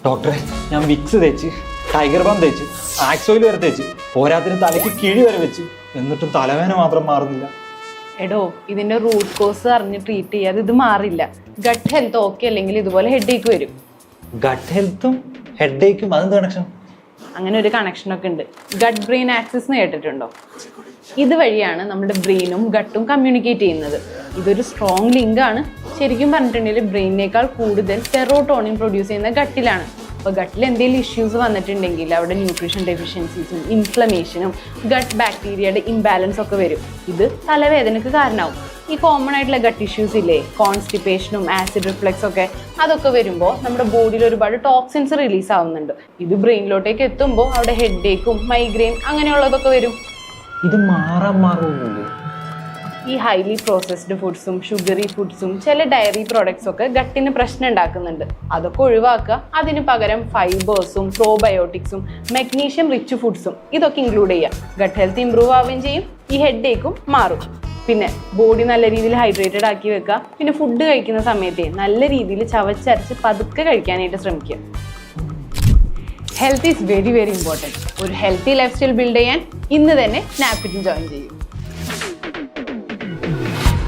ഡോക്ടറെ, ഞാൻ വിക്സ് തേച്ച്, ടൈഗർ ബാം തേച്ച്, ആക്സ് ഓയിൽ വരെ തേച്ച്, പോരാത്തിന് തലയ്ക്ക് കിഴി വരെ വെച്ച്, എന്നിട്ടും തലവേദന മാത്രം മാറുന്നില്ല. എടോ, ഇതിന്റെ റൂട്ട് കോസ് അറിഞ്ഞ് ട്രീറ്റ് ചെയ്യാതെ ഇത് മാറില്ല. ഗട്ട് ഹെൽത്ത് ഓക്കെ അല്ലെങ്കിൽ ഇതുപോലെ ഹെഡേക്ക് വരും. ഗട്ട് ഹെൽത്തും ഹെഡേക്കും അതെന്ത് കണക്ഷൻ? അങ്ങനെ ഒരു കണക്ഷനൊക്കെ ഉണ്ട്. ഗട്ട് ബ്രെയിൻ ആക്സിസ് എന്ന് കേട്ടിട്ടുണ്ടോ? ഇതുവഴിയാണ് നമ്മുടെ ബ്രെയിനും ഗട്ടും കമ്മ്യൂണിക്കേറ്റ് ചെയ്യുന്നത്. ഇതൊരു സ്ട്രോങ് ലിങ്ക് ആണ്. ശരിക്കും പറഞ്ഞിട്ടുണ്ടെങ്കിൽ ബ്രെയിനേക്കാൾ കൂടുതൽ സെറോട്ടോണിൻ പ്രൊഡ്യൂസ് ചെയ്യുന്ന ഗട്ടിലാണ്. അപ്പോൾ ഗട്ടിൽ എന്തെങ്കിലും ഇഷ്യൂസ് വന്നിട്ടുണ്ടെങ്കിൽ അവിടെ ന്യൂട്രീഷൻ ഡെഫിഷ്യൻസീസും ഇൻഫ്ലമേഷനും ഗട്ട് ബാക്ടീരിയയുടെ ഇംബാലൻസ് ഒക്കെ വരും. ഇത് തലവേദനയ്ക്ക് കാരണമാവും. ഈ കോമൺ ആയിട്ടുള്ള ഗട്ട് ഇഷ്യൂസ് ഇല്ലേ, കോൺസ്റ്റിപ്പേഷനും ആസിഡ് റിഫ്ലക്സ് ഒക്കെ, അതൊക്കെ വരുമ്പോൾ നമ്മുടെ ബോഡിയിൽ ഒരുപാട് ടോക്സിൻസ് റിലീസ് ആവുന്നുണ്ട്. ഇത് ബ്രെയിനിലോട്ടേക്ക് എത്തുമ്പോൾ അവിടെ ഹെഡേക്കും മൈഗ്രെയിൻ അങ്ങനെയുള്ളതൊക്കെ വരും. ഇത് മാറുന്നില്ലേ? ഈ ഹൈലി പ്രോസസ്ഡ് ഫുഡ്സും ഷുഗറി ഫുഡ്സും ചില ഡയറി പ്രോഡക്ട്സ് ഒക്കെ ഗട്ടിന് പ്രശ്നം ഉണ്ടാക്കുന്നുണ്ട്. അതൊക്കെ ഒഴിവാക്കുക. അതിന് പകരം ഫൈബേഴ്സും പ്രോബയോട്ടിക്സും മഗ്നീഷ്യം റിച്ച് ഫുഡ്സും ഇതൊക്കെ ഇൻക്ലൂഡ് ചെയ്യുക. ഗട്ട് ഹെൽത്ത് ഇമ്പ്രൂവ് ആവുകയും ചെയ്യും, ഈ ഹെഡേക്കും മാറും. പിന്നെ ബോഡി നല്ല രീതിയിൽ ഹൈഡ്രേറ്റഡ് ആക്കി വെക്കുക. പിന്നെ ഫുഡ് കഴിക്കുന്ന സമയത്ത് നല്ല രീതിയിൽ ചവച്ചരച്ച് പതുക്കെ കഴിക്കാനായിട്ട് ശ്രമിക്കുക. Health is very very important. ഒരു ഹെൽത്തി ലൈഫ് സ്റ്റൈൽ ബിൽഡ് ചെയ്യാൻ ഇന്ന് തന്നെ സ്നാപ്ഫിറ്റും ജോയിൻ ചെയ്യും.